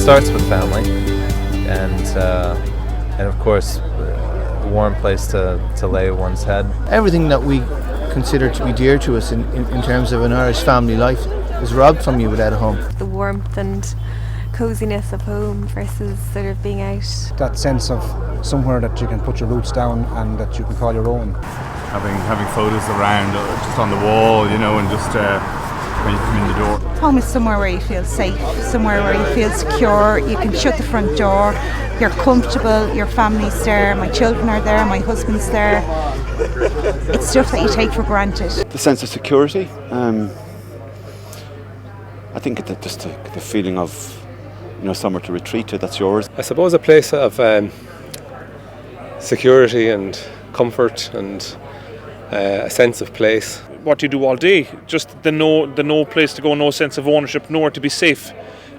starts with family, and of course, a warm place to lay one's head. Everything that we consider to be dear to us in terms of an Irish family life is robbed from you without a home. The warmth and coziness of home versus sort of being out. That sense of somewhere that you can put your roots down and that you can call your own. Having photos around, just on the wall, you know, and just when you come in the door. Home is somewhere where you feel safe, somewhere where you feel secure, you can shut the front door, you're comfortable, your family's there, my children are there, my husband's there. It's stuff that you take for granted. The sense of security, I think just the feeling of, you know, somewhere to retreat to that's yours. I suppose a place of security and comfort and a sense of place. What you do all day, just the no place to go, no sense of ownership, nowhere to be safe.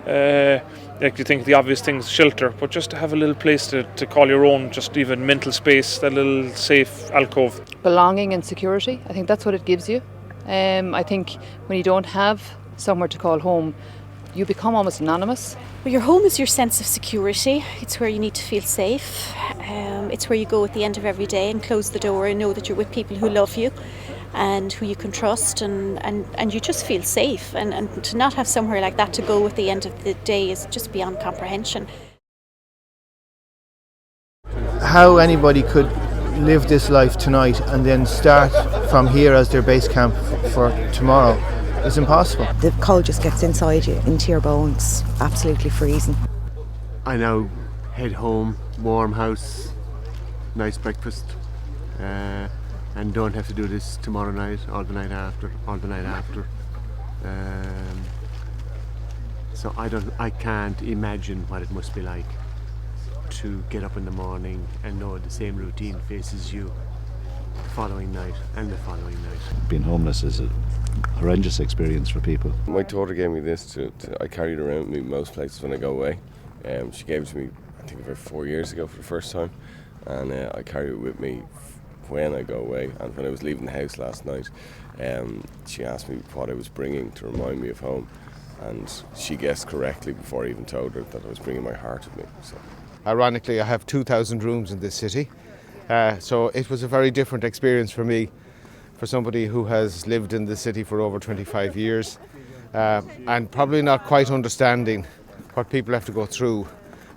Like you think the obvious things, shelter, but just to have a little place to call your own, just even mental space, that little safe alcove. Belonging and security, I think that's what it gives you. I think when you don't have somewhere to call home, you become almost anonymous. Well, your home is your sense of security. It's where you need to feel safe. It's where you go at the end of every day and close the door and know that you're with people who love you and who you can trust, and you just feel safe. And to not have somewhere like that to go at the end of the day is just beyond comprehension. How anybody could live this life tonight and then start from here as their base camp for tomorrow is impossible. The cold just gets inside you, into your bones, absolutely freezing. I now head home, warm house, nice breakfast, and don't have to do this tomorrow night, or the night after, or the night after. So I can't imagine what it must be like to get up in the morning and know the same routine faces you the following night and the following night. Being homeless is a horrendous experience for people. My daughter gave me this I carry it around with me most places when I go away. She gave it to me, I think, about 4 years ago for the first time, and I carry it with me when I go away. And when I was leaving the house last night, she asked me what I was bringing to remind me of home, and she guessed correctly before I even told her that I was bringing my heart with me. So. Ironically, I have 2,000 rooms in this city, so it was a very different experience for me, for somebody who has lived in the city for over 25 years, and probably not quite understanding what people have to go through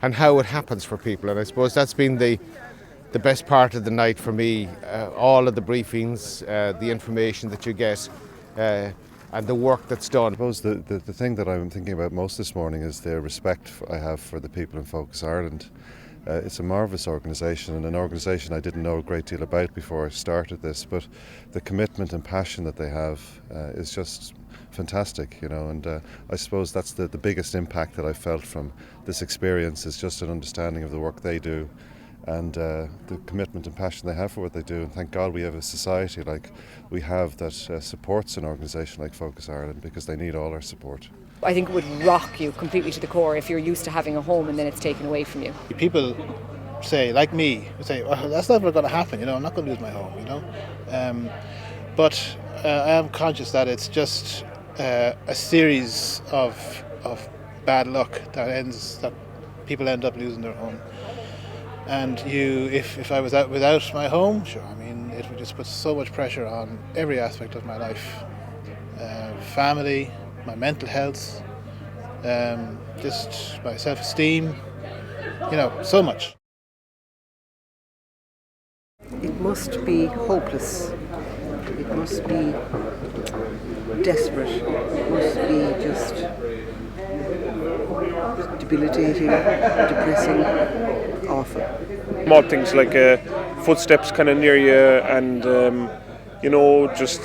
and how it happens for people. And I suppose that's been the best part of the night for me, all of the briefings, the information that you get, and the work that's done. I suppose the thing that I'm thinking about most this morning is the respect I have for the people in Focus Ireland. It's a marvellous organisation, and an organisation I didn't know a great deal about before I started this, but the commitment and passion that they have is just fantastic, you know, and I suppose that's the biggest impact that I felt from this experience, is just an understanding of the work they do and the commitment and passion they have for what they do. And thank God we have a society like we have that supports an organisation like Focus Ireland, because they need all our support. I think it would rock you completely to the core if you're used to having a home and then it's taken away from you. People say, like me, say, well, that's never going to happen, you know, I'm not going to lose my home, you know. But I am conscious that it's just a series of bad luck that people end up losing their home. And if I was out without my home, sure, I mean, it would just put so much pressure on every aspect of my life. Family, my mental health, just my self-esteem, you know, so much. It must be hopeless. It must be desperate. It must be just debilitating, depressing, awful. Small things like footsteps kind of near you, and you know, just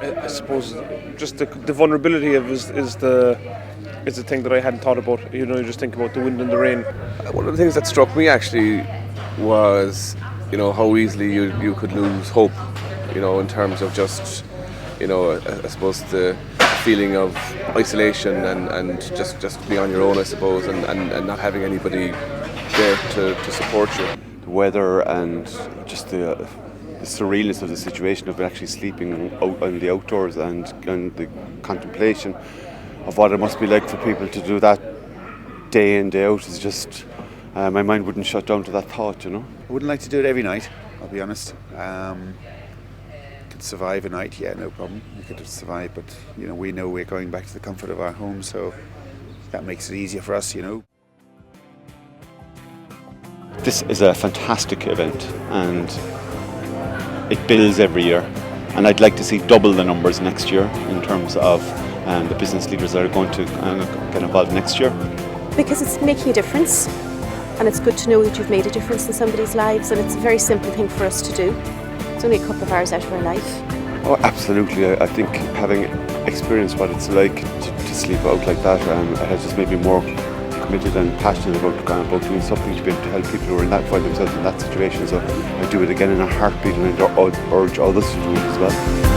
I suppose just the vulnerability of is the thing that I hadn't thought about. You know, you just think about the wind and the rain. One of the things that struck me actually was, you know, how easily you could lose hope, you know, in terms of just, you know, I suppose the feeling of isolation and just being on your own, I suppose, and not having anybody there to support you. The weather and just the surrealness of the situation of actually sleeping out on the outdoors, and the contemplation of what it must be like for people to do that day in, day out is just, my mind wouldn't shut down to that thought, you know. I wouldn't like to do it every night, I'll be honest. Could survive a night, yeah, no problem. We could survive, but you know, we know we're going back to the comfort of our home, so that makes it easier for us, you know. This is a fantastic event, and it builds every year. And I'd like to see double the numbers next year in terms of the business leaders that are going to get involved next year. Because it's making a difference, and it's good to know that you've made a difference in somebody's lives, and it's a very simple thing for us to do. It's only a couple of hours out of our life. Oh, absolutely. I think having experienced what it's like to sleep out like that, it has just made me more committed and passionate about doing something to be able to help people who find themselves in that situation. So I do it again in a heartbeat, and I urge others to do it as well.